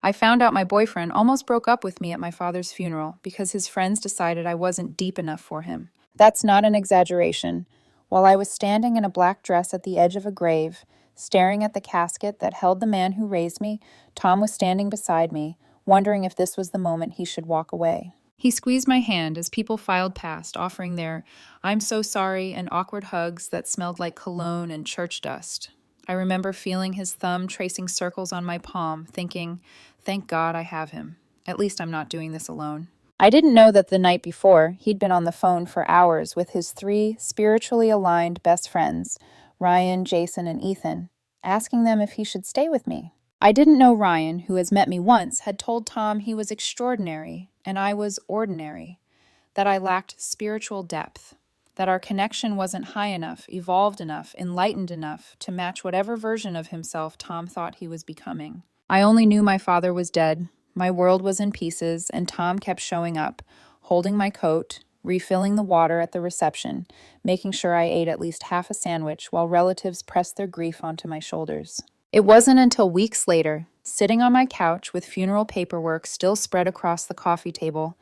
I found out my boyfriend almost broke up with me at my father's funeral because his friends decided I wasn't deep enough for him. That's not an exaggeration. While I was standing in a black dress at the edge of a grave, staring at the casket that held the man who raised me, Tom was standing beside me, wondering if this was the moment he should walk away. He squeezed my hand as people filed past, offering their "I'm so sorry" and awkward hugs that smelled like cologne and church dust. I remember feeling his thumb tracing circles on my palm, thinking, thank God I have him. At least I'm not doing this alone. I didn't know that the night before, he'd been on the phone for hours with his three spiritually aligned best friends, Ryan, Jason, and Ethan, asking them if he should stay with me. I didn't know Ryan, who has met me once, had told Tom he was extraordinary and I was ordinary, that I lacked spiritual depth, that our connection wasn't high enough, evolved enough, enlightened enough to match whatever version of himself Tom thought he was becoming. I only knew my father was dead, my world was in pieces, and Tom kept showing up, holding my coat, refilling the water at the reception, making sure I ate at least half a sandwich while relatives pressed their grief onto my shoulders. It wasn't until weeks later, sitting on my couch with funeral paperwork still spread across the coffee table,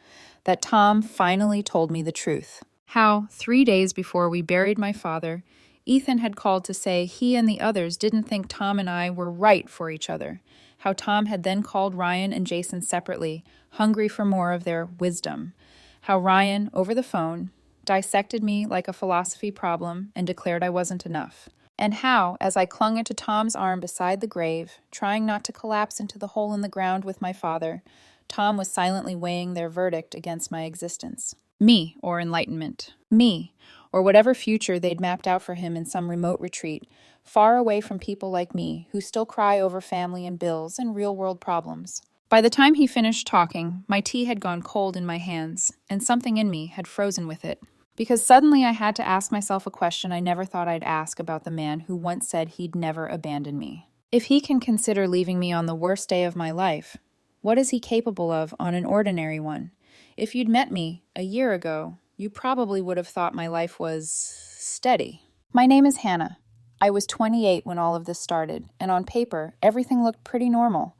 that Tom finally told me the truth. How, 3 days before we buried my father, Ethan had called to say he and the others didn't think Tom and I were right for each other. How Tom had then called Ryan and Jason separately, hungry for more of their wisdom. How Ryan, over the phone, dissected me like a philosophy problem and declared I wasn't enough. And how, as I clung into Tom's arm beside the grave, trying not to collapse into the hole in the ground with my father, Tom was silently weighing their verdict against my existence. Me, or enlightenment. Me, or whatever future they'd mapped out for him in some remote retreat, far away from people like me who still cry over family and bills and real-world problems. By the time he finished talking, my tea had gone cold in my hands, and something in me had frozen with it. Because suddenly I had to ask myself a question I never thought I'd ask about the man who once said he'd never abandon me. If he can consider leaving me on the worst day of my life, what is he capable of on an ordinary one? If you'd met me a year ago, you probably would have thought my life was steady. My name is Hannah. I was 28 when all of this started, and on paper, everything looked pretty normal.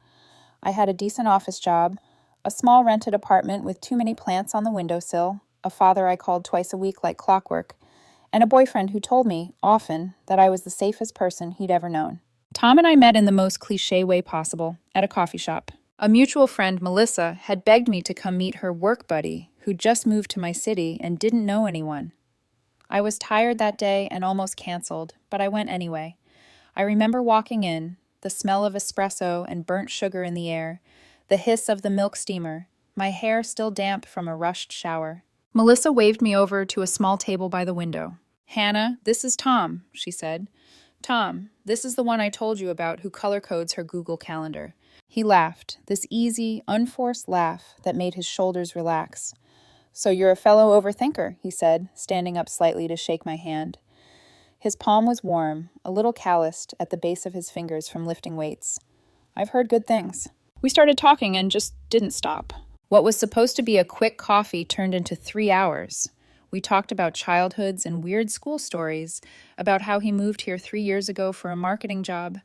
I had a decent office job, a small rented apartment with too many plants on the windowsill, a father I called twice a week like clockwork, and a boyfriend who told me, often, that I was the safest person he'd ever known. Tom and I met in the most cliché way possible, at a coffee shop. A mutual friend, Melissa, had begged me to come meet her work buddy, who just moved to my city and didn't know anyone. I was tired that day and almost canceled, but I went anyway. I remember walking in, the smell of espresso and burnt sugar in the air, the hiss of the milk steamer, my hair still damp from a rushed shower. Melissa waved me over to a small table by the window. "Hannah, this is Tom," she said. "Tom, this is the one I told you about who color codes her Google Calendar." He laughed, this easy, unforced laugh that made his shoulders relax. "So you're a fellow overthinker," he said, standing up slightly to shake my hand. His palm was warm, a little calloused at the base of his fingers from lifting weights. "I've heard good things." We started talking and just didn't stop. What was supposed to be a quick coffee turned into 3 hours. We talked about childhoods and weird school stories, about how he moved here 3 years ago for a marketing job,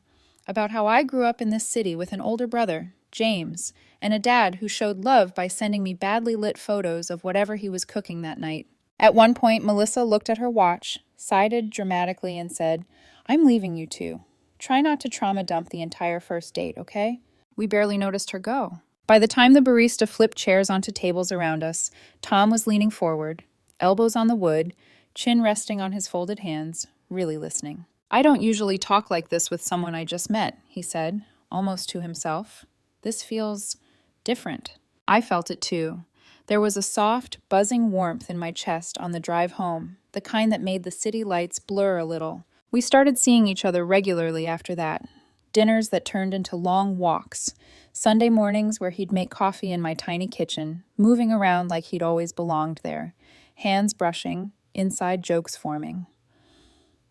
about how I grew up in this city with an older brother, James, and a dad who showed love by sending me badly lit photos of whatever he was cooking that night. At one point, Melissa looked at her watch, sighed dramatically, and said, "I'm leaving you two. Try not to trauma dump the entire first date, okay?" We barely noticed her go. By the time the barista flipped chairs onto tables around us, Tom was leaning forward, elbows on the wood, chin resting on his folded hands, really listening. "I don't usually talk like this with someone I just met," he said, almost to himself. "This feels different." I felt it too. There was a soft, buzzing warmth in my chest on the drive home, the kind that made the city lights blur a little. We started seeing each other regularly after that. Dinners that turned into long walks, Sunday mornings where he'd make coffee in my tiny kitchen, moving around like he'd always belonged there, hands brushing, inside jokes forming.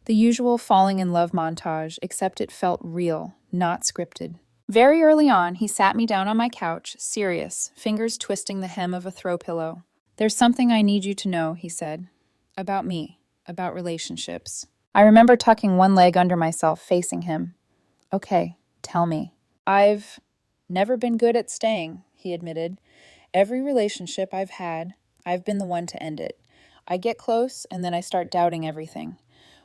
The usual falling in love montage, except it felt real, not scripted. Very early on, he sat me down on my couch, serious, fingers twisting the hem of a throw pillow. "There's something I need you to know," he said. "About me, about relationships." I remember tucking one leg under myself, facing him. "Okay, tell me." "I've Never been good at staying, he admitted. Every relationship I've had, I've been the one to end it. I get close and then I start doubting everything.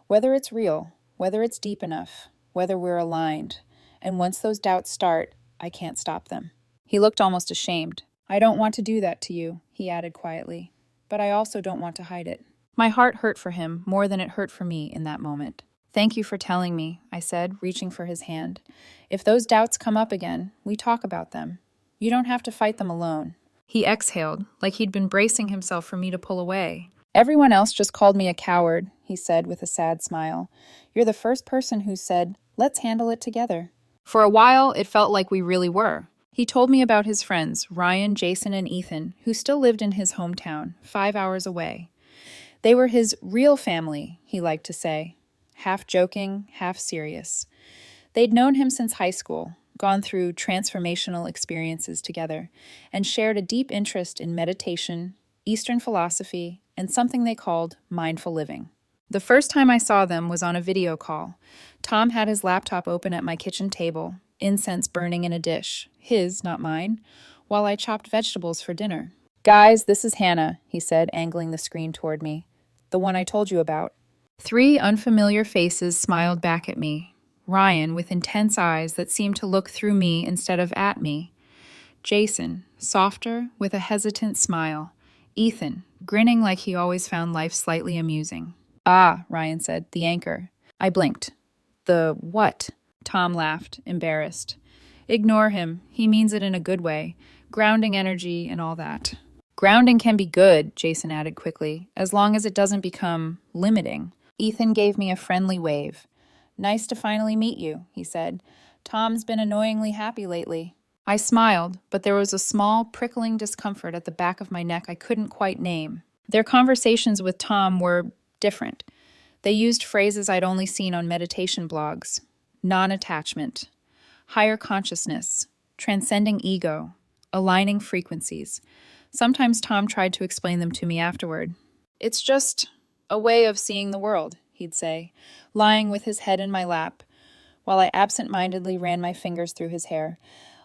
Whether it's real, whether it's deep enough, whether we're aligned. And once those doubts start, I can't stop them. He looked almost ashamed. I don't want to do that to you, he added quietly. But I also don't want to hide it. My heart hurt for him more than it hurt for me in that moment. Thank you for telling me, I said, reaching for his hand. If those doubts come up again, we talk about them. You don't have to fight them alone. He exhaled, like he'd been bracing himself for me to pull away. Everyone else just called me a coward, he said with a sad smile. You're the first person who said, let's handle it together. For a while, it felt like we really were. He told me about his friends, Ryan, Jason, and Ethan, who still lived in his hometown, 5 hours away. They were his real family, he liked to say, half joking, half serious. They'd known him since high school, gone through transformational experiences together, and shared a deep interest in meditation, Eastern philosophy, and something they called mindful living. The first time I saw them was on a video call. Tom had his laptop open at my kitchen table, incense burning in a dish, his, not mine, while I chopped vegetables for dinner. Guys, this is Hannah, he said, angling the screen toward me. The one I told you about. 3 unfamiliar faces smiled back at me. Ryan, with intense eyes that seemed to look through me instead of at me. Jason, softer, with a hesitant smile. Ethan, grinning like he always found life slightly amusing. Ah, Ryan said, the anchor. I blinked. The what? Tom laughed, embarrassed. Ignore him. He means it in a good way. Grounding energy and all that. Grounding can be good, Jason added quickly, as long as it doesn't become limiting. Ethan gave me a friendly wave. Nice to finally meet you, he said. Tom's been annoyingly happy lately. I smiled, but there was a small, prickling discomfort at the back of my neck I couldn't quite name. Their conversations with Tom were different. They used phrases I'd only seen on meditation blogs. Non-attachment, higher consciousness, transcending ego, aligning frequencies. Sometimes Tom tried to explain them to me afterward. It's just a way of seeing the world, he'd say, lying with his head in my lap, while I absent-mindedly ran my fingers through his hair.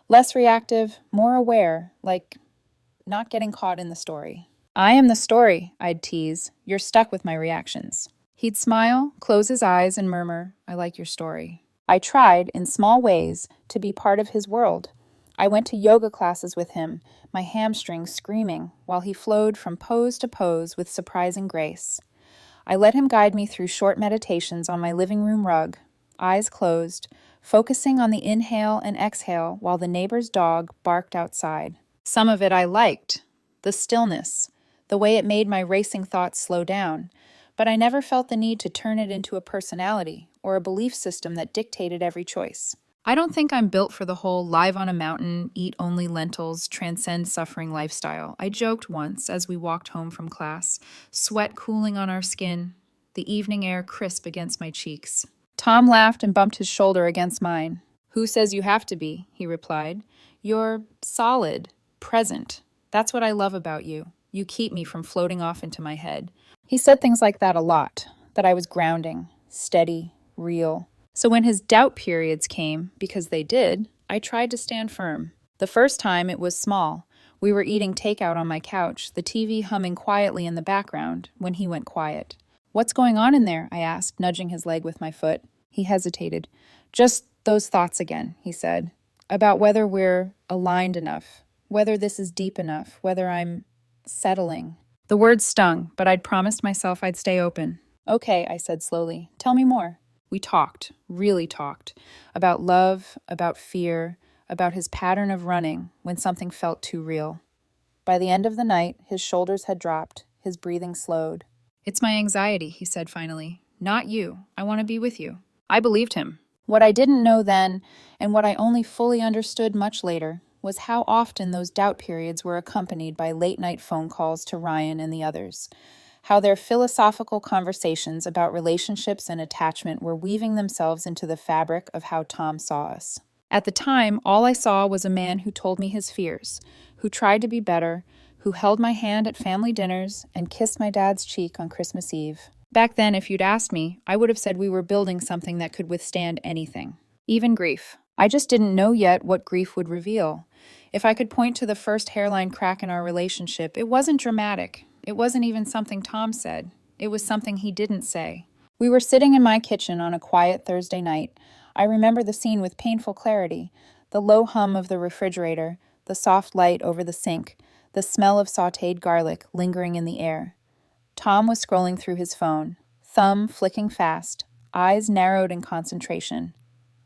Less reactive, more aware, like not getting caught in the story. I am the story, I'd tease. You're stuck with my reactions. He'd smile, close his eyes, and murmur, I like your story. I tried, in small ways, to be part of his world. I went to yoga classes with him, my hamstrings screaming, while he flowed from pose to pose with surprising grace. I let him guide me through short meditations on my living room rug, eyes closed, focusing on the inhale and exhale while the neighbor's dog barked outside. Some of it I liked, the stillness, the way it made my racing thoughts slow down, but I never felt the need to turn it into a personality or a belief system that dictated every choice. I don't think I'm built for the whole live on a mountain, eat only lentils, transcend suffering lifestyle. I joked once as we walked home from class, sweat cooling on our skin, the evening air crisp against my cheeks. Tom laughed and bumped his shoulder against mine. Who says you have to be? He replied. You're solid, present. That's what I love about you. You keep me from floating off into my head. He said things like that a lot, that I was grounding, steady, real. So when his doubt periods came, because they did, I tried to stand firm. The first time it was small. We were eating takeout on my couch, the TV humming quietly in the background, when he went quiet. What's going on in there? I asked, nudging his leg with my foot. He hesitated. Just those thoughts again, he said, about whether we're aligned enough, whether this is deep enough, whether I'm settling. The words stung, but I'd promised myself I'd stay open. Okay, I said slowly. Tell me more. We talked, really talked, about love, about fear, about his pattern of running when something felt too real. By the end of the night, his shoulders had dropped, his breathing slowed. It's my anxiety, he said finally. Not you. I want to be with you. I believed him. What I didn't know then, and what I only fully understood much later, was how often those doubt periods were accompanied by late-night phone calls to Ryan and the others. How their philosophical conversations about relationships and attachment were weaving themselves into the fabric of how Tom saw us. At the time, all I saw was a man who told me his fears, who tried to be better, who held my hand at family dinners and kissed my dad's cheek on Christmas Eve. Back then, if you'd asked me, I would have said we were building something that could withstand anything, even grief. I just didn't know yet what grief would reveal. If I could point to the first hairline crack in our relationship, it wasn't dramatic. It wasn't even something Tom said. It was something he didn't say. We were sitting in my kitchen on a quiet Thursday night. I remember the scene with painful clarity. The low hum of the refrigerator, the soft light over the sink, the smell of sautéed garlic lingering in the air. Tom was scrolling through his phone, thumb flicking fast, eyes narrowed in concentration.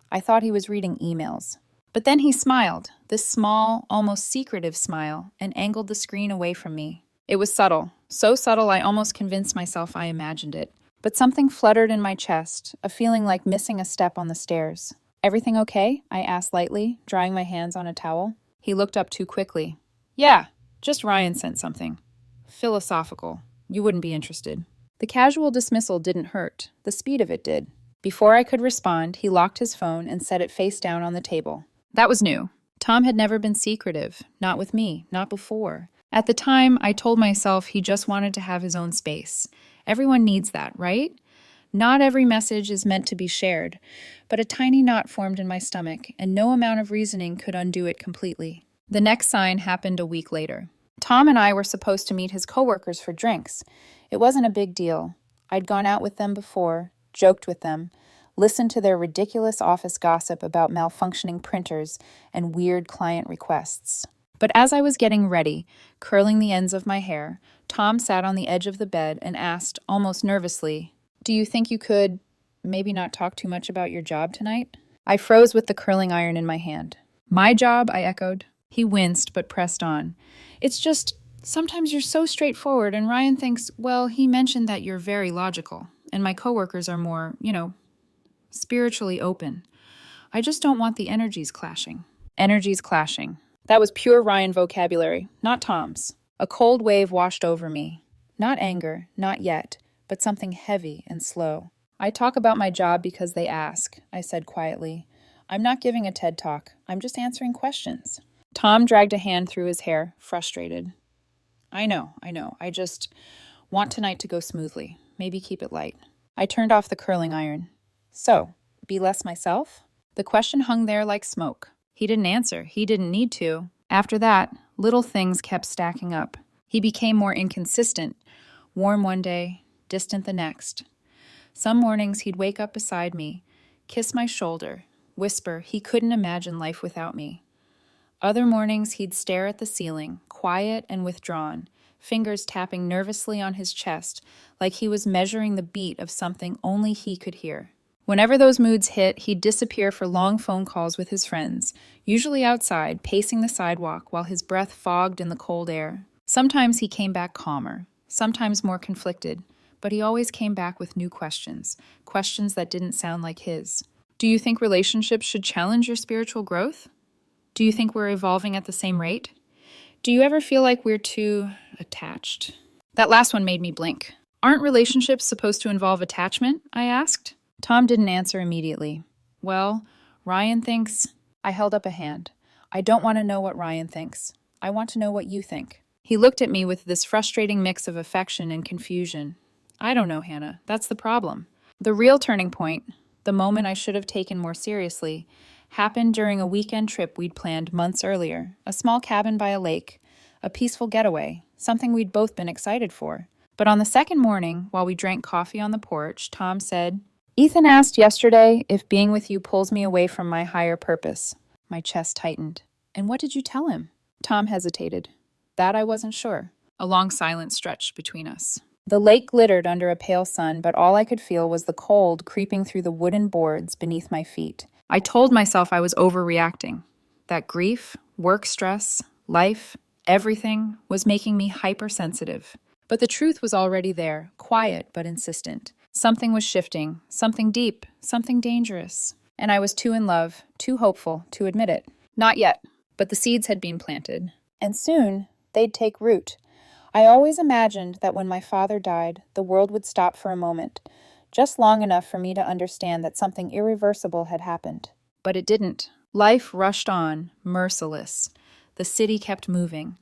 I thought he was reading emails. But then he smiled, this small, almost secretive smile, and angled the screen away from me. It was subtle, so subtle I almost convinced myself I imagined it. But something fluttered in my chest, a feeling like missing a step on the stairs. "Everything okay?" I asked lightly, drying my hands on a towel. He looked up too quickly. "Yeah, just Ryan sent something. Philosophical. You wouldn't be interested." The casual dismissal didn't hurt. The speed of it did. Before I could respond, he locked his phone and set it face down on the table. That was new. Tom had never been secretive. Not with me. Not before. At the time, I told myself he just wanted to have his own space. Everyone needs that, right? Not every message is meant to be shared, but a tiny knot formed in my stomach, and no amount of reasoning could undo it completely. The next sign happened a week later. Tom and I were supposed to meet his coworkers for drinks. It wasn't a big deal. I'd gone out with them before, joked with them, listened to their ridiculous office gossip about malfunctioning printers and weird client requests. But as I was getting ready, curling the ends of my hair, Tom sat on the edge of the bed and asked, almost nervously, "Do you think you could maybe not talk too much about your job tonight?" I froze with the curling iron in my hand. "My job?" I echoed. He winced but pressed on. "It's just, sometimes you're so straightforward and Ryan thinks, well, he mentioned that you're very logical, and my coworkers are more, spiritually open. I just don't want the energies clashing." Energies clashing. That was pure Ryan vocabulary, not Tom's. A cold wave washed over me. Not anger, not yet, but something heavy and slow. "I talk about my job because they ask," I said quietly. "I'm not giving a TED talk. I'm just answering questions." Tom dragged a hand through his hair, frustrated. I know. I just want tonight to go smoothly. Maybe keep it light." I turned off the curling iron. "So, be less myself?" The question hung there like smoke. He didn't answer. He didn't need to. After that, little things kept stacking up. He became more inconsistent, warm one day, distant the next. Some mornings he'd wake up beside me, kiss my shoulder, whisper he couldn't imagine life without me. Other mornings he'd stare at the ceiling, quiet and withdrawn, fingers tapping nervously on his chest like he was measuring the beat of something only he could hear. Whenever those moods hit, he'd disappear for long phone calls with his friends, usually outside, pacing the sidewalk while his breath fogged in the cold air. Sometimes he came back calmer, sometimes more conflicted, but he always came back with new questions, questions that didn't sound like his. "Do you think relationships should challenge your spiritual growth? Do you think we're evolving at the same rate? Do you ever feel like we're too attached?" That last one made me blink. "Aren't relationships supposed to involve attachment?" I asked. Tom didn't answer immediately. "Well, Ryan thinks—" I held up a hand. "I don't want to know what Ryan thinks. I want to know what you think." He looked at me with this frustrating mix of affection and confusion. "I don't know, Hannah. That's the problem." The real turning point, the moment I should have taken more seriously, happened during a weekend trip we'd planned months earlier, a small cabin by a lake, a peaceful getaway, something we'd both been excited for. But on the second morning, while we drank coffee on the porch, Tom said, "Ethan asked yesterday if being with you pulls me away from my higher purpose." My chest tightened. "And what did you tell him?" Tom hesitated. That I wasn't sure. A long silence stretched between us. The lake glittered under a pale sun, but all I could feel was the cold creeping through the wooden boards beneath my feet. I told myself I was overreacting. That grief, work stress, life, everything was making me hypersensitive. But the truth was already there, quiet but insistent. Something was shifting, something deep, something dangerous. And I was too in love, too hopeful to admit it. Not yet, but the seeds had been planted. And soon, they'd take root. I always imagined that when my father died, the world would stop for a moment, just long enough for me to understand that something irreversible had happened. But it didn't. Life rushed on, merciless. The city kept moving.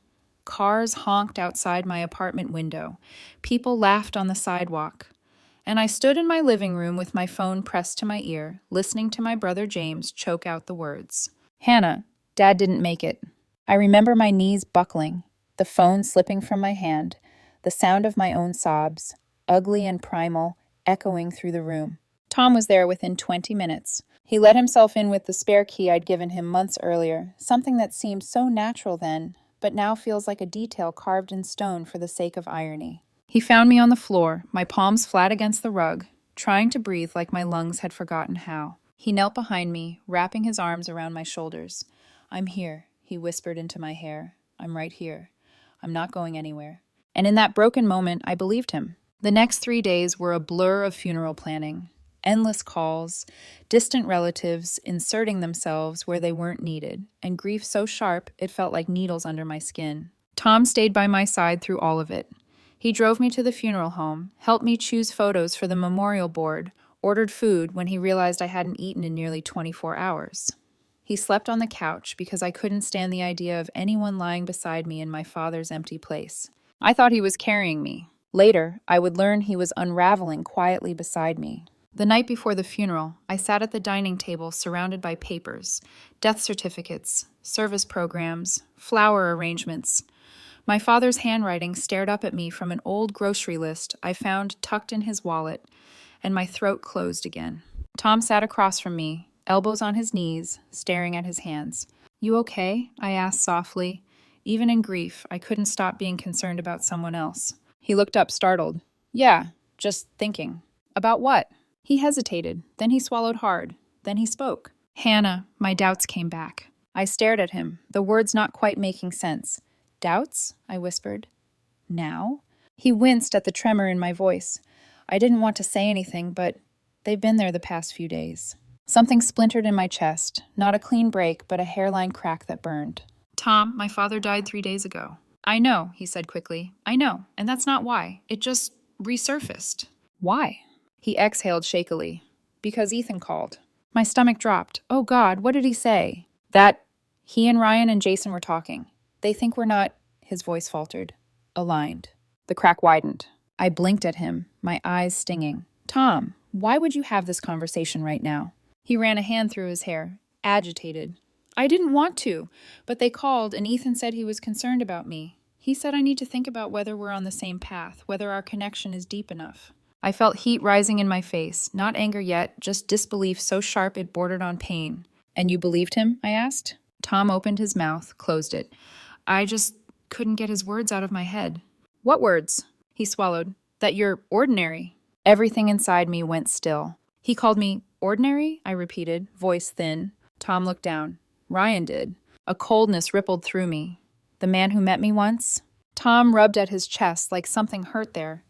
Cars honked outside my apartment window. People laughed on the sidewalk. and I stood in my living room with my phone pressed to my ear, listening to my brother James choke out the words. Hannah, Dad didn't make it. I remember my knees buckling, the phone slipping from my hand, the sound of my own sobs, ugly and primal, echoing through the room. Tom was there within 20 minutes. He let himself in with the spare key I'd given him months earlier, something that seemed so natural then, but now feels like a detail carved in stone for the sake of irony. He found me on the floor, my palms flat against the rug, trying to breathe like my lungs had forgotten how. He knelt behind me, wrapping his arms around my shoulders. I'm here, he whispered into my hair. I'm right here. I'm not going anywhere. And in that broken moment, I believed him. The next 3 days were a blur of funeral planning. Endless calls, distant relatives inserting themselves where they weren't needed, and grief so sharp it felt like needles under my skin. Tom stayed by my side through all of it. He drove me to the funeral home, helped me choose photos for the memorial board, ordered food when he realized I hadn't eaten in nearly 24 hours. He slept on the couch because I couldn't stand the idea of anyone lying beside me in my father's empty place. I thought he was carrying me. Later, I would learn he was unraveling quietly beside me. The night before the funeral, I sat at the dining table surrounded by papers, death certificates, service programs, flower arrangements. My father's handwriting stared up at me from an old grocery list I found tucked in his wallet, and my throat closed again. Tom sat across from me, elbows on his knees, staring at his hands. You okay? I asked softly. Even in grief, I couldn't stop being concerned about someone else. He looked up startled. Yeah, just thinking. About what? He hesitated, then he swallowed hard, then he spoke. Hannah, my doubts came back. I stared at him, the words not quite making sense. Doubts? I whispered. Now? He winced at the tremor in my voice. I didn't want to say anything, but they've been there the past few days. Something splintered in my chest, not a clean break, but a hairline crack that burned. Tom, my father died 3 days ago. I know, he said quickly. I know, and that's not why. It just resurfaced. Why? He exhaled shakily. Because Ethan called. My stomach dropped. Oh God, what did he say? That he and Ryan and Jason were talking. They think we're not, his voice faltered, aligned. The crack widened. I blinked at him, my eyes stinging. Tom, why would you have this conversation right now? He ran a hand through his hair, agitated. I didn't want to, but they called and Ethan said he was concerned about me. He said I need to think about whether we're on the same path, whether our connection is deep enough. I felt heat rising in my face, not anger yet, just disbelief so sharp it bordered on pain. And you believed him? I asked. Tom opened his mouth, closed it. I just couldn't get his words out of my head. What words? He swallowed. That you're ordinary. Everything inside me went still. He called me ordinary? I repeated, voice thin. Tom looked down. Ryan did. A coldness rippled through me. The man who met me once? Tom rubbed at his chest like something hurt there.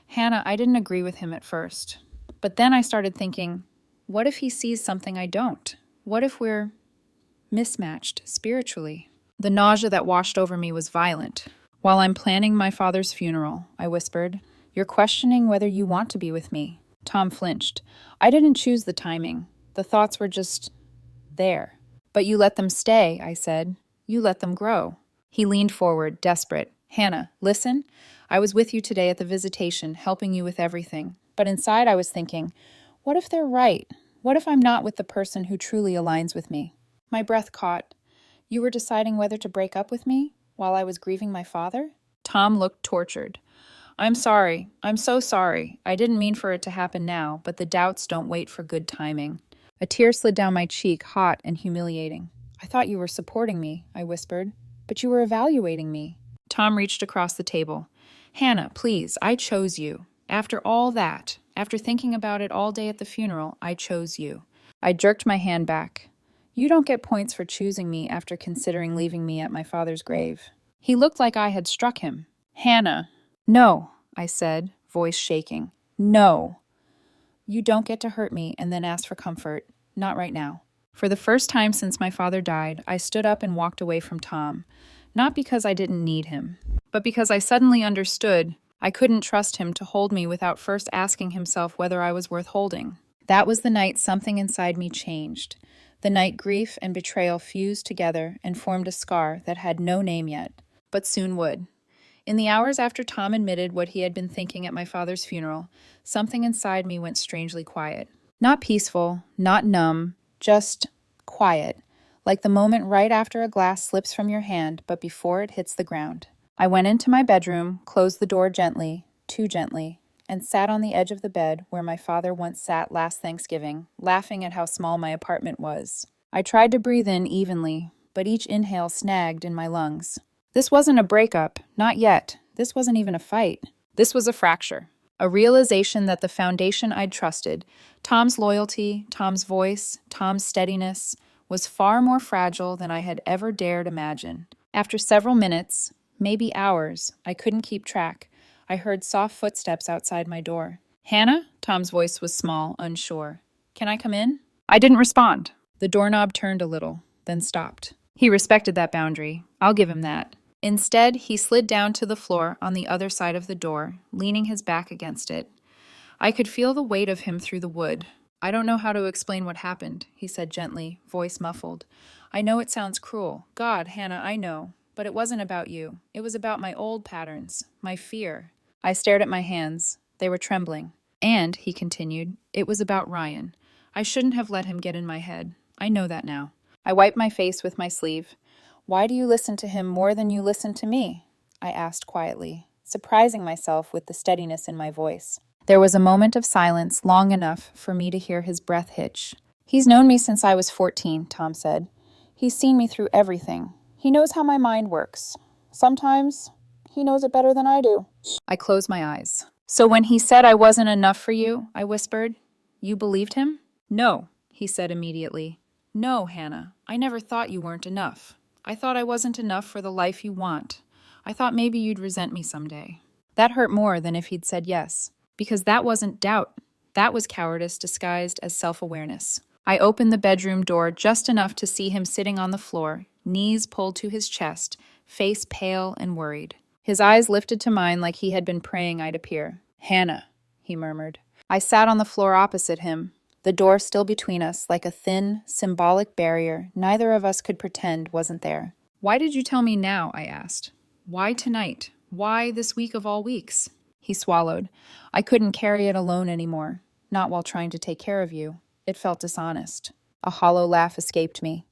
Hannah, I didn't agree with him at first. But then I started thinking, what if he sees something I don't? What if we're mismatched spiritually? The nausea that washed over me was violent. While I'm planning my father's funeral, I whispered, you're questioning whether you want to be with me. Tom flinched. I didn't choose the timing. The thoughts were just there. But you let them stay, I said. You let them grow. He leaned forward, desperate. Hannah, listen. I was with you today at the visitation, helping you with everything. But inside I was thinking, what if they're right? What if I'm not with the person who truly aligns with me? My breath caught. You were deciding whether to break up with me while I was grieving my father? Tom looked tortured. I'm sorry. I'm so sorry. I didn't mean for it to happen now, but the doubts don't wait for good timing. A tear slid down my cheek, hot and humiliating. I thought you were supporting me, I whispered. But you were evaluating me. Tom reached across the table. Hannah, please, I chose you. After all that, after thinking about it all day at the funeral, I chose you. I jerked my hand back. You don't get points for choosing me after considering leaving me at my father's grave. He looked like I had struck him. Hannah. No, I said, voice shaking. No. You don't get to hurt me and then ask for comfort. Not right now. For the first time since my father died, I stood up and walked away from Tom. Not because I didn't need him, but because I suddenly understood I couldn't trust him to hold me without first asking himself whether I was worth holding. That was the night something inside me changed. The night grief and betrayal fused together and formed a scar that had no name yet, but soon would. In the hours after Tom admitted what he had been thinking at my father's funeral, something inside me went strangely quiet. Not peaceful, not numb, just quiet, like the moment right after a glass slips from your hand but before it hits the ground. I went into my bedroom, closed the door gently, too gently, and sat on the edge of the bed where my father once sat last Thanksgiving, laughing at how small my apartment was. I tried to breathe in evenly, but each inhale snagged in my lungs. This wasn't a breakup, not yet. This wasn't even a fight. This was a fracture. A realization that the foundation I'd trusted, Tom's loyalty, Tom's voice, Tom's steadiness, was far more fragile than I had ever dared imagine. After several minutes, maybe hours, I couldn't keep track, I heard soft footsteps outside my door. "Hannah?" Tom's voice was small, unsure. "Can I come in?" I didn't respond. The doorknob turned a little, then stopped. He respected that boundary. I'll give him that. Instead, he slid down to the floor on the other side of the door, leaning his back against it. I could feel the weight of him through the wood. "I don't know how to explain what happened," he said gently, voice muffled. "I know it sounds cruel. God, Hannah, I know. But it wasn't about you. It was about my old patterns, my fear." I stared at my hands. They were trembling. "And," he continued, "it was about Ryan. I shouldn't have let him get in my head. I know that now." I wiped my face with my sleeve. "Why do you listen to him more than you listen to me?" I asked quietly, surprising myself with the steadiness in my voice. There was a moment of silence long enough for me to hear his breath hitch. "He's known me since I was 14, Tom said. "He's seen me through everything. He knows how my mind works. Sometimes he knows it better than I do." I closed my eyes. "So when he said I wasn't enough for you," I whispered, "you believed him?" "No," he said immediately. "No, Hannah, I never thought you weren't enough. I thought I wasn't enough for the life you want. I thought maybe you'd resent me someday." That hurt more than if he'd said yes, because that wasn't doubt. That was cowardice disguised as self-awareness. I opened the bedroom door just enough to see him sitting on the floor, knees pulled to his chest, face pale and worried. His eyes lifted to mine like he had been praying I'd appear. "Hannah," he murmured. I sat on the floor opposite him, the door still between us, like a thin, symbolic barrier neither of us could pretend wasn't there. "Why did you tell me now?" I asked. "Why tonight? Why this week of all weeks?" He swallowed. "I couldn't carry it alone anymore, not while trying to take care of you. It felt dishonest." A hollow laugh escaped me.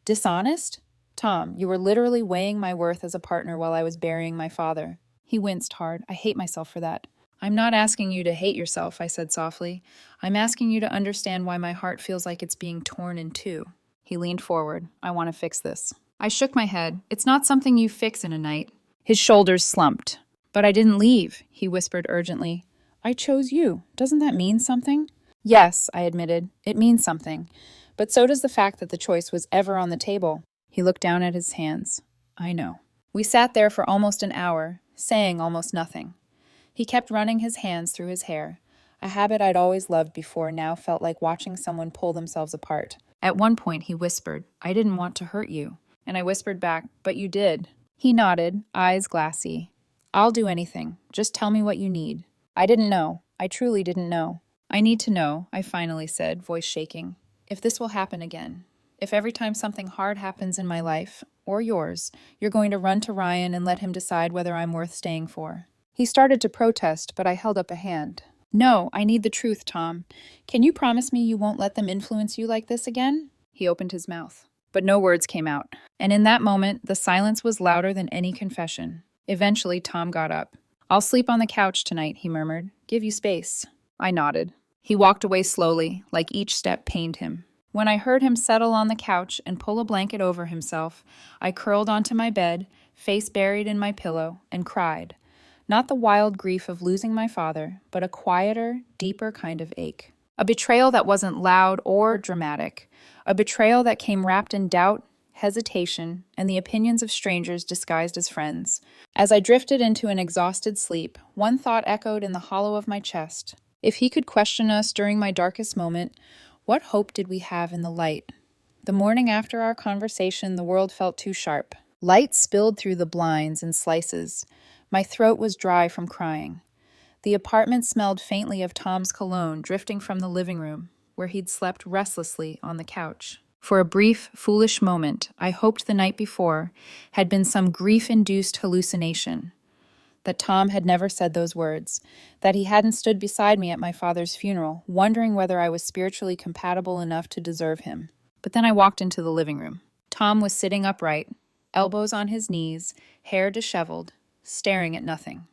"Dishonest? Tom, you were literally weighing my worth as a partner while I was burying my father." He winced hard. "I hate myself for that." "I'm not asking you to hate yourself," I said softly. "I'm asking you to understand why my heart feels like it's being torn in two." He leaned forward. "I want to fix this." I shook my head. "It's not something you fix in a night." His shoulders slumped. "But I didn't leave," he whispered urgently. "I chose you. Doesn't that mean something?" "Yes," I admitted. "It means something. But so does the fact that the choice was ever on the table." He looked down at his hands. "I know." We sat there for almost an hour, saying almost nothing. He kept running his hands through his hair. A habit I'd always loved before now felt like watching someone pull themselves apart. At one point, he whispered, "I didn't want to hurt you." And I whispered back, "But you did." He nodded, eyes glassy. "I'll do anything. Just tell me what you need." I didn't know. I truly didn't know. "I need to know," I finally said, voice shaking, "if this will happen again. If every time something hard happens in my life, or yours, you're going to run to Ryan and let him decide whether I'm worth staying for." He started to protest, but I held up a hand. "No, I need the truth, Tom. Can you promise me you won't let them influence you like this again?" He opened his mouth, but no words came out. And in that moment, the silence was louder than any confession. Eventually, Tom got up. "I'll sleep on the couch tonight," he murmured. "Give you space." I nodded. He walked away slowly, like each step pained him. When I heard him settle on the couch and pull a blanket over himself, I curled onto my bed, face buried in my pillow, and cried. Not the wild grief of losing my father, but a quieter, deeper kind of ache. A betrayal that wasn't loud or dramatic. A betrayal that came wrapped in doubt, hesitation, and the opinions of strangers disguised as friends. As I drifted into an exhausted sleep, one thought echoed in the hollow of my chest. If he could question us during my darkest moment, what hope did we have in the light? The morning after our conversation, the world felt too sharp. Light spilled through the blinds in slices. My throat was dry from crying. The apartment smelled faintly of Tom's cologne drifting from the living room, where he'd slept restlessly on the couch. For a brief, foolish moment, I hoped the night before had been some grief-induced hallucination. that Tom had never said those words, that he hadn't stood beside me at my father's funeral, wondering whether I was spiritually compatible enough to deserve him. But then I walked into the living room. Tom was sitting upright, elbows on his knees, hair disheveled, staring at nothing.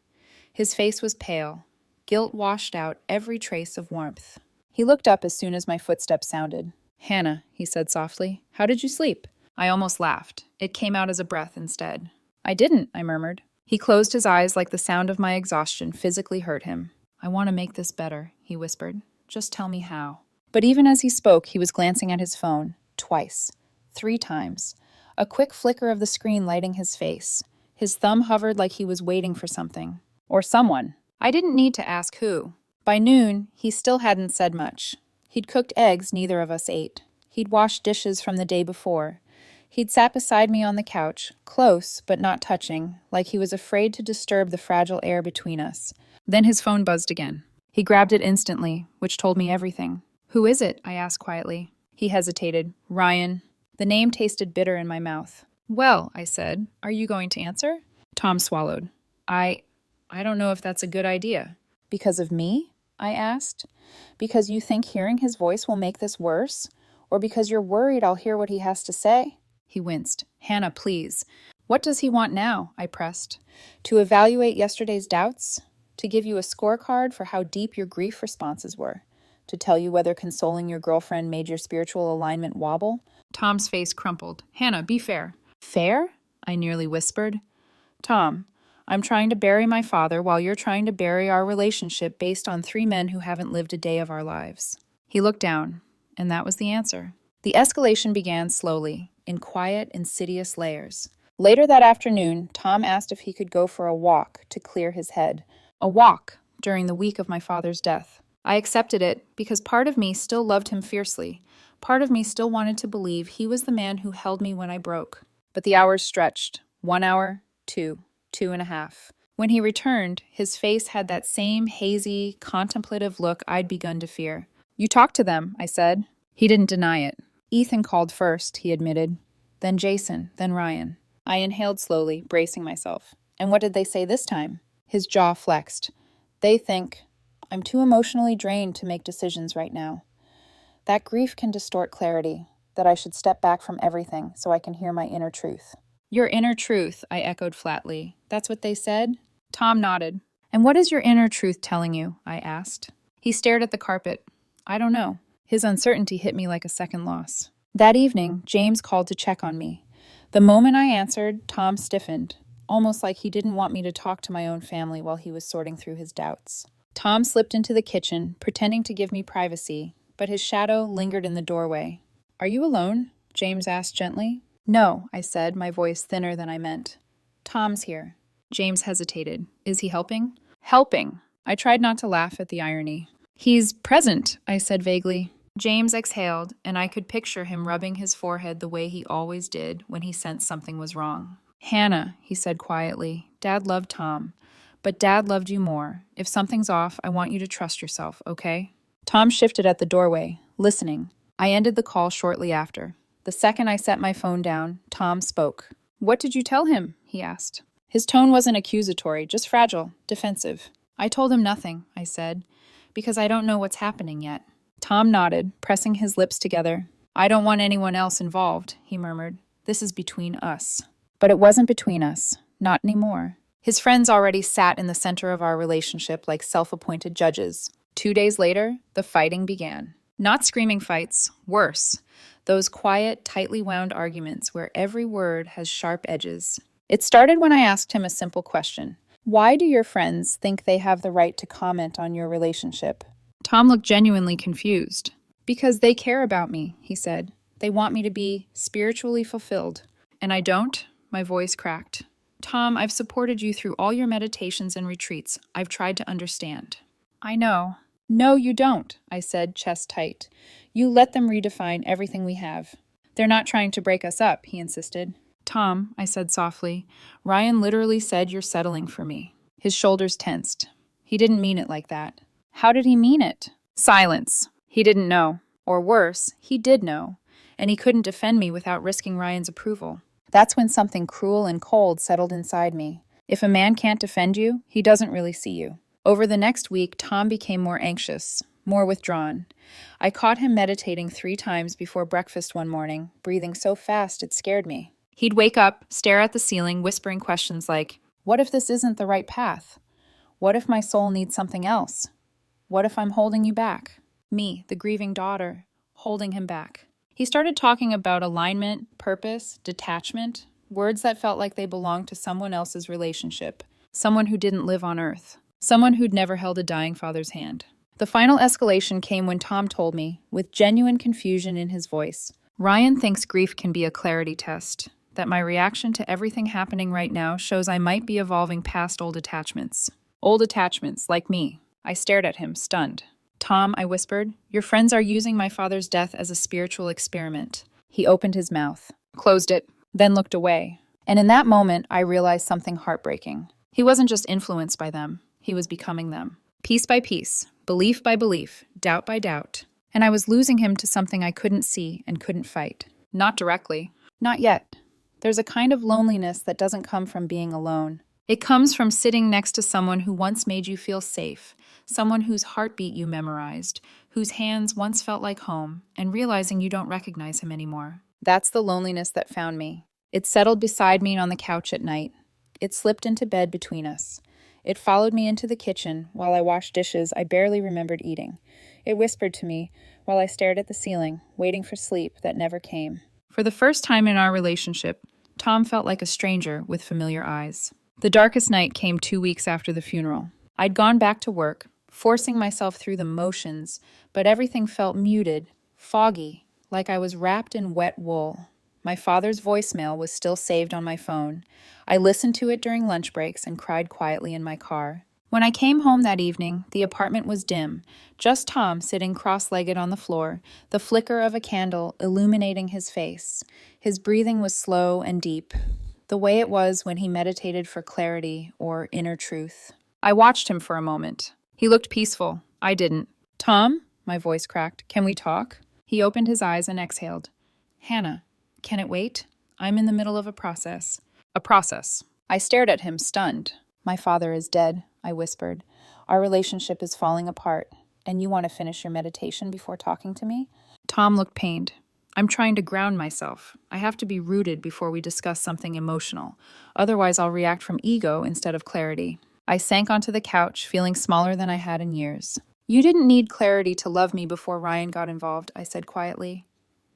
His face was pale. Guilt washed out every trace of warmth. He looked up as soon as my footsteps sounded. "Hannah," he said softly, "how did you sleep?" I almost laughed. It came out as a breath instead. "I didn't," I murmured. He closed his eyes like the sound of my exhaustion physically hurt him. "I want to make this better," he whispered. "Just tell me how." But even as he spoke, he was glancing at his phone. Twice. 3 times. A quick flicker of the screen lighting his face. His thumb hovered like he was waiting for something. Or someone. I didn't need to ask who. By noon, he still hadn't said much. He'd cooked eggs neither of us ate. He'd washed dishes from the day before. He'd sat beside me on the couch, close but not touching, like he was afraid to disturb the fragile air between us. Then his phone buzzed again. He grabbed it instantly, which told me everything. "Who is it?" I asked quietly. He hesitated. "Ryan." The name tasted bitter in my mouth. "Well," I said, "are you going to answer?" Tom swallowed. I don't know if that's a good idea." "Because of me?" I asked. "Because you think hearing his voice will make this worse? Or because you're worried I'll hear what he has to say?" He winced. "Hannah, please." "What does he want now?" I pressed. "To evaluate yesterday's doubts? To give you a scorecard for how deep your grief responses were? To tell you whether consoling your girlfriend made your spiritual alignment wobble?" Tom's face crumpled. "Hannah, be fair." "Fair?" I nearly whispered. "Tom, I'm trying to bury my father while you're trying to bury our relationship based on 3 men who haven't lived a day of our lives." He looked down, and that was the answer. The escalation began slowly, in quiet, insidious layers. Later that afternoon, Tom asked if he could go for a walk to clear his head. A walk during the week of my father's death. I accepted it because part of me still loved him fiercely. Part of me still wanted to believe he was the man who held me when I broke. But the hours stretched. 1 hour, 2, 2.5. When he returned, his face had that same hazy, contemplative look I'd begun to fear. "You talked to them," I said. He didn't deny it. "Ethan called first," he admitted. "Then Jason, then Ryan." I inhaled slowly, bracing myself. "And what did they say this time?" His jaw flexed. "They think I'm too emotionally drained to make decisions right now. That grief can distort clarity, that I should step back from everything so I can hear my inner truth." "Your inner truth," I echoed flatly. "That's what they said?" Tom nodded. "And what is your inner truth telling you?" I asked. He stared at the carpet. "I don't know." His uncertainty hit me like a second loss. That evening, James called to check on me. The moment I answered, Tom stiffened, almost like he didn't want me to talk to my own family while he was sorting through his doubts. Tom slipped into the kitchen, pretending to give me privacy, but his shadow lingered in the doorway. "Are you alone?" James asked gently. "No," I said, my voice thinner than I meant. "Tom's here." James hesitated. "Is he helping?" "Helping." I tried not to laugh at the irony. "He's present," I said vaguely. James exhaled, and I could picture him rubbing his forehead the way he always did when he sensed something was wrong. "Hannah," he said quietly, "Dad loved Tom. But Dad loved you more. If something's off, I want you to trust yourself, okay?" Tom shifted at the doorway, listening. I ended the call shortly after. The second I set my phone down, Tom spoke. "What did you tell him?" he asked. His tone wasn't accusatory, just fragile, defensive. "I told him nothing," I said, "because I don't know what's happening yet." Tom nodded, pressing his lips together. "I don't want anyone else involved," he murmured. "This is between us." But it wasn't between us. Not anymore. His friends already sat in the center of our relationship like self-appointed judges. 2 days later, the fighting began. Not screaming fights, worse. Those quiet, tightly wound arguments where every word has sharp edges. It started when I asked him a simple question. "Why do your friends think they have the right to comment on your relationship?" Tom looked genuinely confused. "Because they care about me," he said. "They want me to be spiritually fulfilled." "And I don't?" My voice cracked. "Tom, I've supported you through all your meditations and retreats. I've tried to understand." "I know." "No, you don't," I said, chest tight. "You let them redefine everything we have." "They're not trying to break us up," he insisted. "Tom," I said softly, "Ryan literally said you're settling for me." His shoulders tensed. "He didn't mean it like that." "How did he mean it?" Silence. He didn't know. Or worse, he did know. And he couldn't defend me without risking Ryan's approval. That's when something cruel and cold settled inside me. If a man can't defend you, he doesn't really see you. Over the next week, Tom became more anxious, more withdrawn. I caught him meditating 3 times before breakfast one morning, breathing so fast it scared me. He'd wake up, stare at the ceiling, whispering questions like, "What if this isn't the right path? What if my soul needs something else? What if I'm holding you back?" Me, the grieving daughter, holding him back. He started talking about alignment, purpose, detachment, words that felt like they belonged to someone else's relationship, someone who didn't live on Earth, someone who'd never held a dying father's hand. The final escalation came when Tom told me, with genuine confusion in his voice, "Ryan thinks grief can be a clarity test, that my reaction to everything happening right now shows I might be evolving past old attachments. Old attachments, like me." I stared at him, stunned. "Tom," I whispered, "your friends are using my father's death as a spiritual experiment." He opened his mouth, closed it, then looked away. And in that moment, I realized something heartbreaking. He wasn't just influenced by them, he was becoming them. Piece by piece, belief by belief, doubt by doubt. And I was losing him to something I couldn't see and couldn't fight. Not directly. Not yet. There's a kind of loneliness that doesn't come from being alone. It comes from sitting next to someone who once made you feel safe, someone whose heartbeat you memorized, whose hands once felt like home, and realizing you don't recognize him anymore. That's the loneliness that found me. It settled beside me on the couch at night. It slipped into bed between us. It followed me into the kitchen while I washed dishes I barely remembered eating. It whispered to me while I stared at the ceiling, waiting for sleep that never came. For the first time in our relationship, Tom felt like a stranger with familiar eyes. The darkest night came 2 weeks after the funeral. I'd gone back to work, forcing myself through the motions, but everything felt muted, foggy, like I was wrapped in wet wool. My father's voicemail was still saved on my phone. I listened to it during lunch breaks and cried quietly in my car. When I came home that evening, the apartment was dim, just Tom sitting cross-legged on the floor, the flicker of a candle illuminating his face. His breathing was slow and deep, the way it was when he meditated for clarity or inner truth. I watched him for a moment. He looked peaceful. I didn't. "Tom?" My voice cracked. "Can we talk?" He opened his eyes and exhaled. "Hannah, can it wait? I'm in the middle of a process." "A process." I stared at him, stunned. "My father is dead," I whispered. "Our relationship is falling apart, and you want to finish your meditation before talking to me?" Tom looked pained. "I'm trying to ground myself. I have to be rooted before we discuss something emotional. Otherwise, I'll react from ego instead of clarity." I sank onto the couch, feeling smaller than I had in years. "You didn't need clarity to love me before Ryan got involved," I said quietly.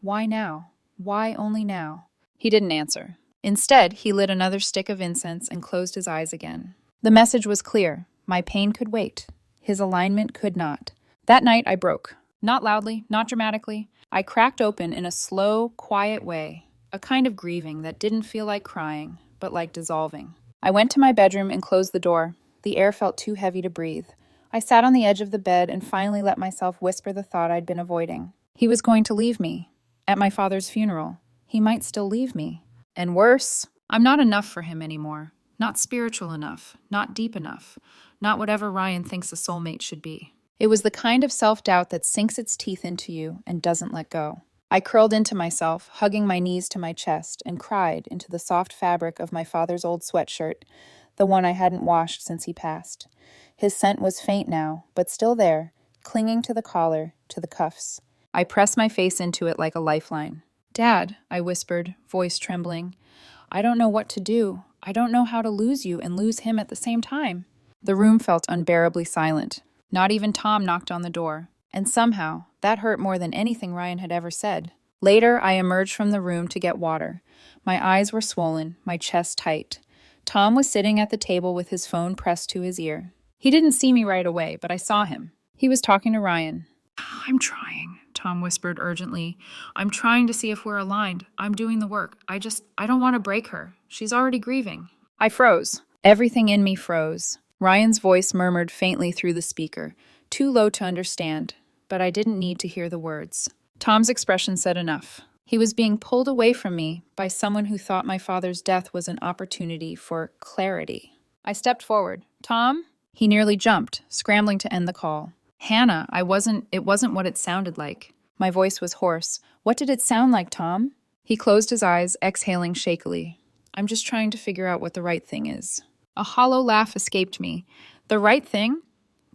"Why now? Why only now?" He didn't answer. Instead, he lit another stick of incense and closed his eyes again. The message was clear. My pain could wait. His alignment could not. That night, I broke. Not loudly, not dramatically. I cracked open in a slow, quiet way, a kind of grieving that didn't feel like crying, but like dissolving. I went to my bedroom and closed the door. The air felt too heavy to breathe. I sat on the edge of the bed and finally let myself whisper the thought I'd been avoiding. He was going to leave me. At my father's funeral. He might still leave me. And worse, I'm not enough for him anymore. Not spiritual enough. Not deep enough. Not whatever Ryan thinks a soulmate should be. It was the kind of self-doubt that sinks its teeth into you and doesn't let go. I curled into myself, hugging my knees to my chest, and cried into the soft fabric of my father's old sweatshirt, the one I hadn't washed since he passed. His scent was faint now, but still there, clinging to the collar, to the cuffs. I pressed my face into it like a lifeline. "Dad," I whispered, voice trembling, "I don't know what to do. I don't know how to lose you and lose him at the same time." The room felt unbearably silent. Not even Tom knocked on the door. And somehow, that hurt more than anything Ryan had ever said. Later, I emerged from the room to get water. My eyes were swollen, my chest tight. Tom was sitting at the table with his phone pressed to his ear. He didn't see me right away, but I saw him. He was talking to Ryan. "I'm trying," Tom whispered urgently. "I'm trying to see if we're aligned. I'm doing the work. I don't want to break her. She's already grieving." I froze. Everything in me froze. Ryan's voice murmured faintly through the speaker, too low to understand, but I didn't need to hear the words. Tom's expression said enough. He was being pulled away from me by someone who thought my father's death was an opportunity for clarity. I stepped forward. "Tom?" He nearly jumped, scrambling to end the call. "Hannah, it wasn't what it sounded like." My voice was hoarse. "What did it sound like, Tom?" He closed his eyes, exhaling shakily. "I'm just trying to figure out what the right thing is." A hollow laugh escaped me. The right thing?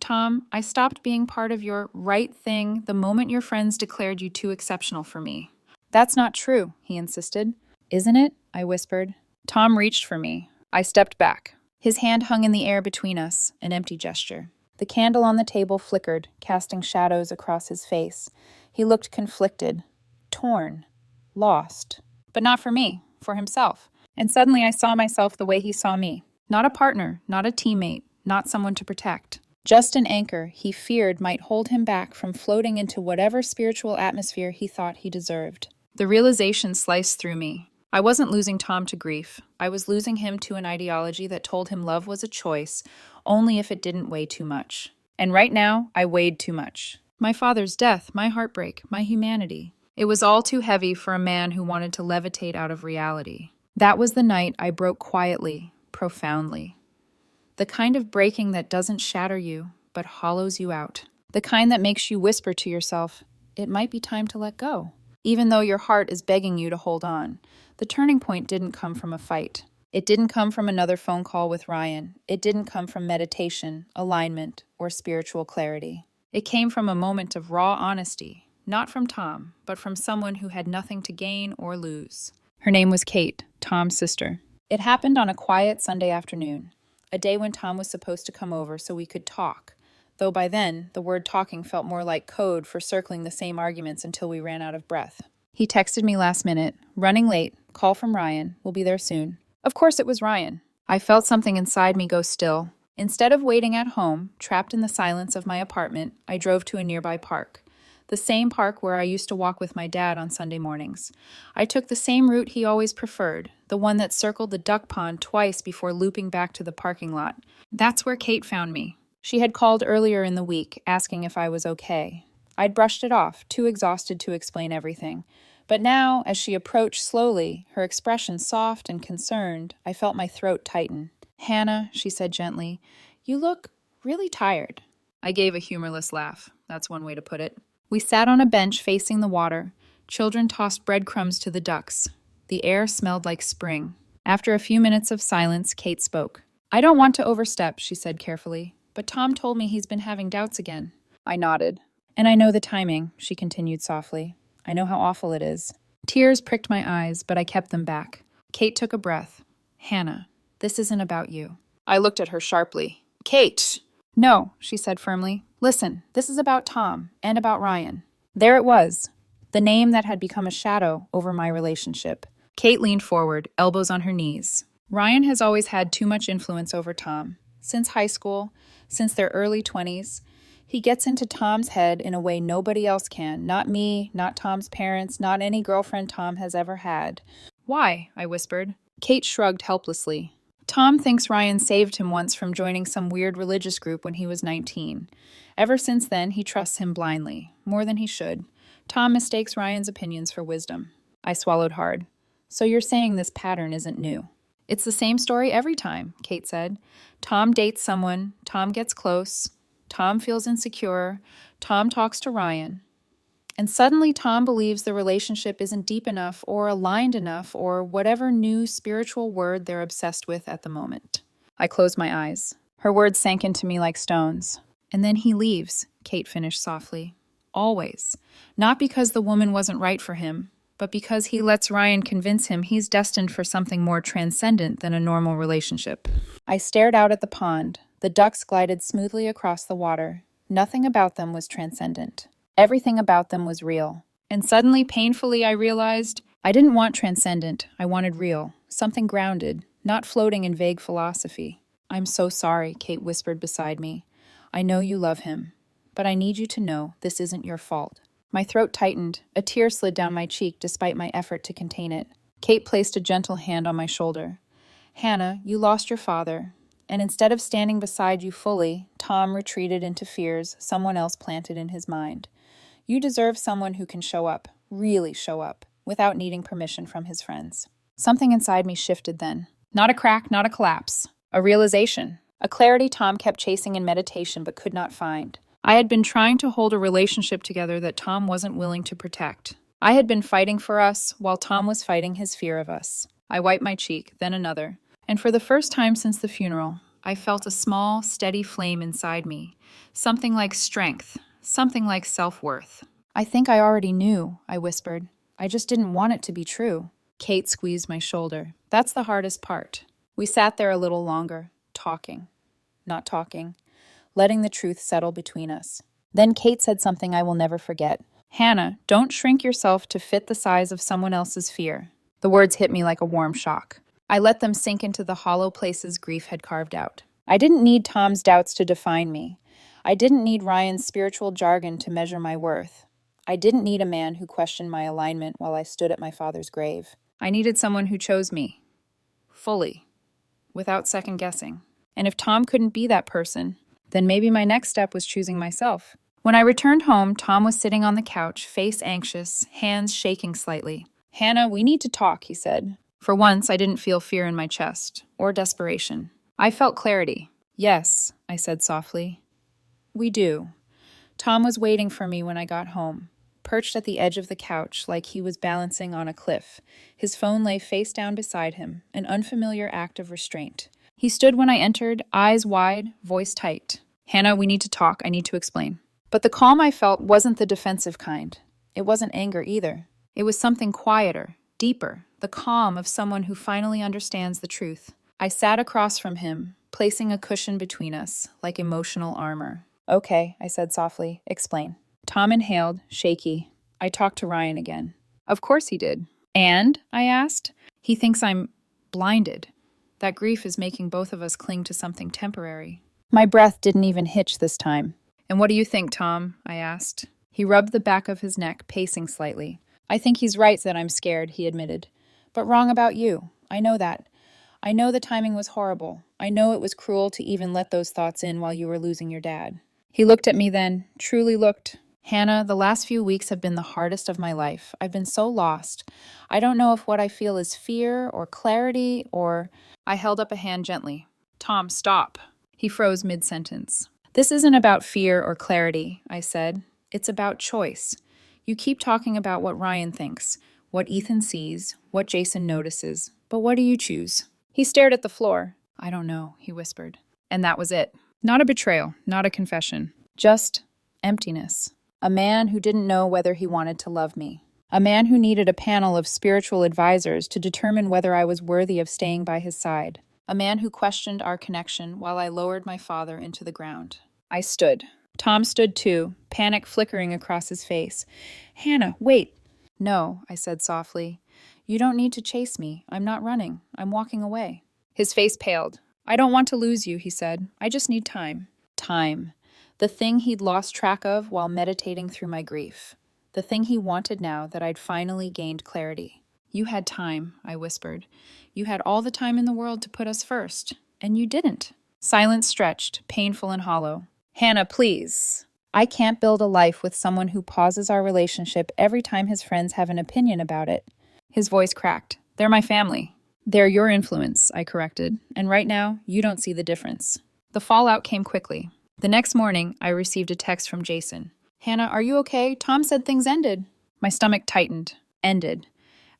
Tom, I stopped being part of your right thing the moment your friends declared you too exceptional for me. That's not true, he insisted. Isn't it? I whispered. Tom reached for me. I stepped back. His hand hung in the air between us, an empty gesture. The candle on the table flickered, casting shadows across his face. He looked conflicted, torn, lost. But not for me, for himself. And suddenly I saw myself the way he saw me. Not a partner, not a teammate, not someone to protect. Just an anchor he feared might hold him back from floating into whatever spiritual atmosphere he thought he deserved. The realization sliced through me. I wasn't losing Tom to grief. I was losing him to an ideology that told him love was a choice, only if it didn't weigh too much. And right now, I weighed too much. My father's death, my heartbreak, my humanity. It was all too heavy for a man who wanted to levitate out of reality. That was the night I broke quietly, profoundly. The kind of breaking that doesn't shatter you, but hollows you out. The kind that makes you whisper to yourself, it might be time to let go, even though your heart is begging you to hold on. The turning point didn't come from a fight. It didn't come from another phone call with Ryan. It didn't come from meditation, alignment, or spiritual clarity. It came from a moment of raw honesty, not from Tom, but from someone who had nothing to gain or lose. Her name was Kate, Tom's sister. It happened on a quiet Sunday afternoon, a day when Tom was supposed to come over so we could talk, though by then the word talking felt more like code for circling the same arguments until we ran out of breath. He texted me last minute, running late, call from Ryan, we'll be there soon. Of course it was Ryan. I felt something inside me go still. Instead of waiting at home, trapped in the silence of my apartment, I drove to a nearby park. The same park where I used to walk with my dad on Sunday mornings. I took the same route he always preferred, the one that circled the duck pond twice before looping back to the parking lot. That's where Kate found me. She had called earlier in the week, asking if I was okay. I'd brushed it off, too exhausted to explain everything. But now, as she approached slowly, her expression soft and concerned, I felt my throat tighten. "Hannah," she said gently, "you look really tired." I gave a humorless laugh. That's one way to put it. We sat on a bench facing the water. Children tossed breadcrumbs to the ducks. The air smelled like spring. After a few minutes of silence, Kate spoke. "I don't want to overstep," she said carefully, "but Tom told me he's been having doubts again." I nodded. "And I know the timing," she continued softly. "I know how awful it is." Tears pricked my eyes, but I kept them back. Kate took a breath. "Hannah, this isn't about you." I looked at her sharply. "Kate!" "No," she said firmly. "Listen, this is about Tom and about Ryan." There it was, the name that had become a shadow over my relationship. Kate leaned forward, elbows on her knees. Ryan has always had too much influence over Tom. Since high school, since their early 20s, he gets into Tom's head in a way nobody else can. Not me, not Tom's parents, not any girlfriend Tom has ever had. "Why?" I whispered. Kate shrugged helplessly. "Tom thinks Ryan saved him once from joining some weird religious group when he was 19. Ever since then, he trusts him blindly, more than he should. Tom mistakes Ryan's opinions for wisdom." I swallowed hard. "So you're saying this pattern isn't new?" "It's the same story every time," Kate said. "Tom dates someone, Tom gets close, Tom feels insecure, Tom talks to Ryan. And suddenly Tom believes the relationship isn't deep enough or aligned enough or whatever new spiritual word they're obsessed with at the moment." I closed my eyes. Her words sank into me like stones. "And then he leaves," Kate finished softly. "Always. Not because the woman wasn't right for him, but because he lets Ryan convince him he's destined for something more transcendent than a normal relationship." I stared out at the pond. The ducks glided smoothly across the water. Nothing about them was transcendent. Everything about them was real. And suddenly, painfully, I realized I didn't want transcendent. I wanted real. Something grounded, not floating in vague philosophy. "I'm so sorry," Kate whispered beside me. "I know you love him, but I need you to know this isn't your fault." My throat tightened. A tear slid down my cheek despite my effort to contain it. Kate placed a gentle hand on my shoulder. "Hannah, you lost your father. And instead of standing beside you fully, Tom retreated into fears someone else planted in his mind. You deserve someone who can show up, really show up, without needing permission from his friends." Something inside me shifted then. Not a crack, not a collapse. A realization. A clarity Tom kept chasing in meditation but could not find. I had been trying to hold a relationship together that Tom wasn't willing to protect. I had been fighting for us while Tom was fighting his fear of us. I wiped my cheek, then another. And for the first time since the funeral, I felt a small, steady flame inside me. Something like strength, something like self-worth. I think I already knew, I whispered. I just didn't want it to be true. Kate squeezed my shoulder. That's the hardest part. We sat there a little longer, talking, not talking, letting the truth settle between us. Then Kate said something I will never forget. Hannah, don't shrink yourself to fit the size of someone else's fear. The words hit me like a warm shock. I let them sink into the hollow places grief had carved out. I didn't need Tom's doubts to define me. I didn't need Ryan's spiritual jargon to measure my worth. I didn't need a man who questioned my alignment while I stood at my father's grave. I needed someone who chose me, fully, without second guessing. And if Tom couldn't be that person, then maybe my next step was choosing myself. When I returned home, Tom was sitting on the couch, face anxious, hands shaking slightly. Hannah, we need to talk, he said. For once, I didn't feel fear in my chest, or desperation. I felt clarity. Yes, I said softly. We do. Tom was waiting for me when I got home, perched at the edge of the couch like he was balancing on a cliff. His phone lay face down beside him, an unfamiliar act of restraint. He stood when I entered, eyes wide, voice tight. Hannah, we need to talk. I need to explain. But the calm I felt wasn't the defensive kind. It wasn't anger either. It was something quieter, deeper, the calm of someone who finally understands the truth. I sat across from him, placing a cushion between us, like emotional armor. Okay, I said softly. Explain. Tom inhaled, shaky. I talked to Ryan again. Of course he did. And? I asked. He thinks I'm blinded. That grief is making both of us cling to something temporary. My breath didn't even hitch this time. And what do you think, Tom? I asked. He rubbed the back of his neck, pacing slightly. I think he's right that I'm scared, he admitted. But wrong about you. I know that. I know the timing was horrible. I know it was cruel to even let those thoughts in while you were losing your dad. He looked at me then, truly looked. Hannah, the last few weeks have been the hardest of my life. I've been so lost. I don't know if what I feel is fear or clarity or... I held up a hand gently. Tom, stop. He froze mid-sentence. This isn't about fear or clarity, I said. It's about choice. You keep talking about what Ryan thinks, what Ethan sees, what Jason notices. But what do you choose? He stared at the floor. I don't know, he whispered. And that was it. Not a betrayal, not a confession. Just emptiness. A man who didn't know whether he wanted to love me. A man who needed a panel of spiritual advisors to determine whether I was worthy of staying by his side. A man who questioned our connection while I lowered my father into the ground. I stood. Tom stood too, panic flickering across his face. Hannah, wait. No, I said softly. You don't need to chase me. I'm not running. I'm walking away. His face paled. I don't want to lose you, he said. I just need time. Time. The thing he'd lost track of while meditating through my grief. The thing he wanted now that I'd finally gained clarity. You had time, I whispered. You had all the time in the world to put us first. And you didn't. Silence stretched, painful and hollow. Hannah, please. I can't build a life with someone who pauses our relationship every time his friends have an opinion about it. His voice cracked. They're my family. They're your influence, I corrected. And right now, you don't see the difference. The fallout came quickly. The next morning, I received a text from Jason. Hannah, are you okay? Tom said things ended. My stomach tightened. Ended.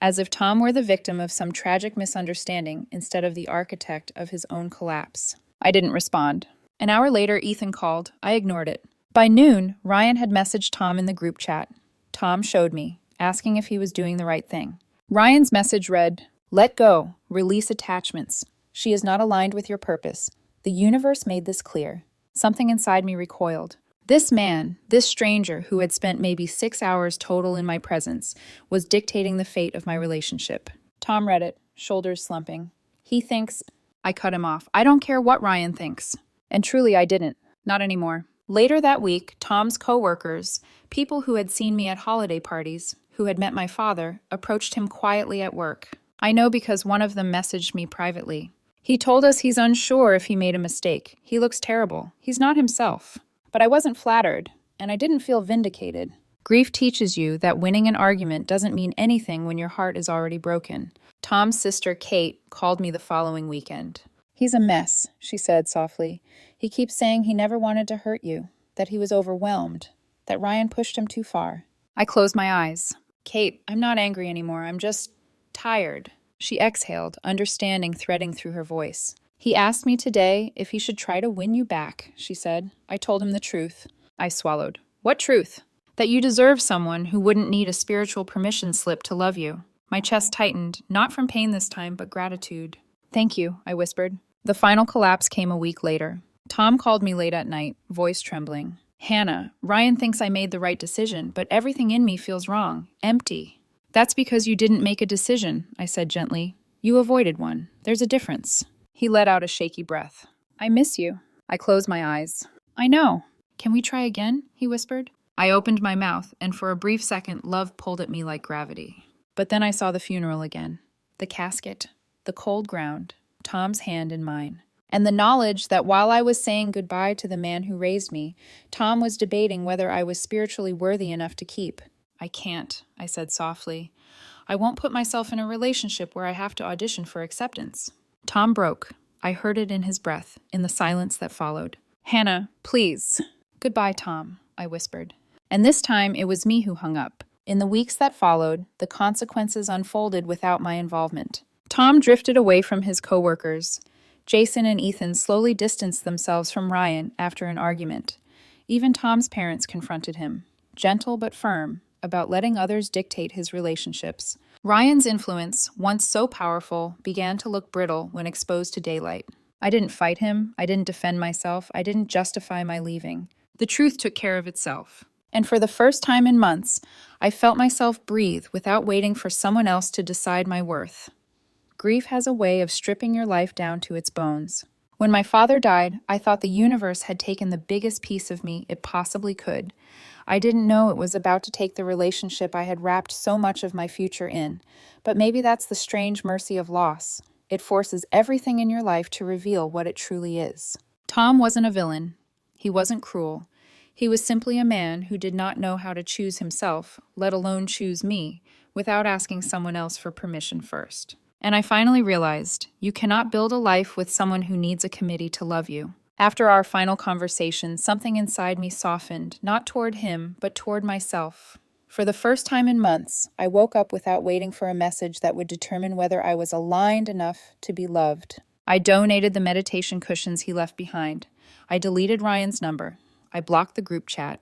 As if Tom were the victim of some tragic misunderstanding instead of the architect of his own collapse. I didn't respond. An hour later, Ethan called. I ignored it. By noon, Ryan had messaged Tom in the group chat. Tom showed me, asking if he was doing the right thing. Ryan's message read, "Let go. Release attachments. She is not aligned with your purpose. The universe made this clear." Something inside me recoiled. This man, this stranger who had spent maybe 6 hours total in my presence, was dictating the fate of my relationship. Tom read it, shoulders slumping. He thinks... I cut him off. I don't care what Ryan thinks. And truly I didn't. Not anymore. Later that week, Tom's co-workers, people who had seen me at holiday parties, who had met my father, approached him quietly at work. I know because one of them messaged me privately. He told us he's unsure if he made a mistake. He looks terrible. He's not himself. But I wasn't flattered, and I didn't feel vindicated. Grief teaches you that winning an argument doesn't mean anything when your heart is already broken. Tom's sister, Kate, called me the following weekend. He's a mess, she said softly. He keeps saying he never wanted to hurt you, that he was overwhelmed, that Ryan pushed him too far. I closed my eyes. Kate, I'm not angry anymore. I'm just tired. She exhaled, understanding threading through her voice. He asked me today if he should try to win you back, she said. I told him the truth. I swallowed. What truth? That you deserve someone who wouldn't need a spiritual permission slip to love you. My chest tightened, not from pain this time, but gratitude. Thank you, I whispered. The final collapse came a week later. Tom called me late at night, voice trembling. Hannah, Ryan thinks I made the right decision, but everything in me feels wrong, empty. That's because you didn't make a decision, I said gently. You avoided one. There's a difference. He let out a shaky breath. I miss you. I closed my eyes. I know. Can we try again? He whispered. I opened my mouth, and for a brief second, love pulled at me like gravity. But then I saw the funeral again. The casket, the cold ground, Tom's hand in mine. And the knowledge that while I was saying goodbye to the man who raised me, Tom was debating whether I was spiritually worthy enough to keep. I can't, I said softly. I won't put myself in a relationship where I have to audition for acceptance. Tom broke. I heard it in his breath, in the silence that followed. Hannah, please. Goodbye, Tom, I whispered. And this time it was me who hung up. In the weeks that followed, the consequences unfolded without my involvement. Tom drifted away from his coworkers. Jason and Ethan slowly distanced themselves from Ryan after an argument. Even Tom's parents confronted him, gentle but firm, about letting others dictate his relationships. Ryan's influence, once so powerful, began to look brittle when exposed to daylight. I didn't fight him, I didn't defend myself, I didn't justify my leaving. The truth took care of itself. And for the first time in months, I felt myself breathe without waiting for someone else to decide my worth. Grief has a way of stripping your life down to its bones. When my father died, I thought the universe had taken the biggest piece of me it possibly could. I didn't know it was about to take the relationship I had wrapped so much of my future in. But maybe that's the strange mercy of loss. It forces everything in your life to reveal what it truly is. Tom wasn't a villain. He wasn't cruel. He was simply a man who did not know how to choose himself, let alone choose me, without asking someone else for permission first. And I finally realized, you cannot build a life with someone who needs a committee to love you. After our final conversation, something inside me softened, not toward him, but toward myself. For the first time in months, I woke up without waiting for a message that would determine whether I was aligned enough to be loved. I donated the meditation cushions he left behind. I deleted Ryan's number. I blocked the group chat.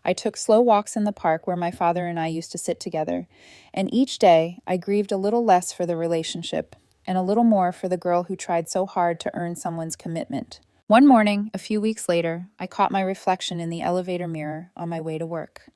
I took slow walks in the park where my father and I used to sit together, and each day I grieved a little less for the relationship and a little more for the girl who tried so hard to earn someone's commitment. One morning, a few weeks later, I caught my reflection in the elevator mirror on my way to work.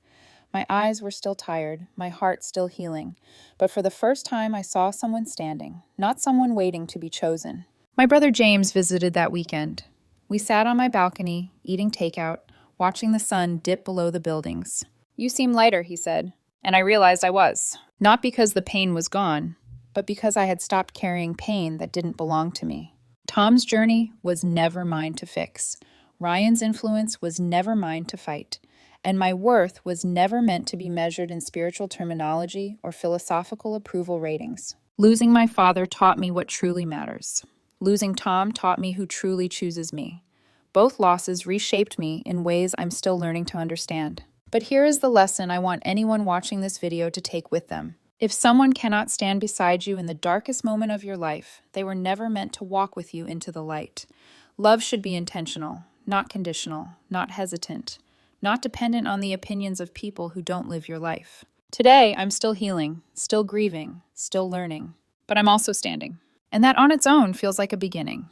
My eyes were still tired, my heart still healing, but for the first time I saw someone standing, not someone waiting to be chosen. My brother James visited that weekend. We sat on my balcony, eating takeout, watching the sun dip below the buildings. You seem lighter, he said, and I realized I was. Not because the pain was gone, but because I had stopped carrying pain that didn't belong to me. Tom's journey was never mine to fix. Ryan's influence was never mine to fight. And my worth was never meant to be measured in spiritual terminology or philosophical approval ratings. Losing my father taught me what truly matters. Losing Tom taught me who truly chooses me. Both losses reshaped me in ways I'm still learning to understand. But here is the lesson I want anyone watching this video to take with them. If someone cannot stand beside you in the darkest moment of your life, they were never meant to walk with you into the light. Love should be intentional, not conditional, not hesitant, not dependent on the opinions of people who don't live your life. Today, I'm still healing, still grieving, still learning, but I'm also standing. And that on its own feels like a beginning.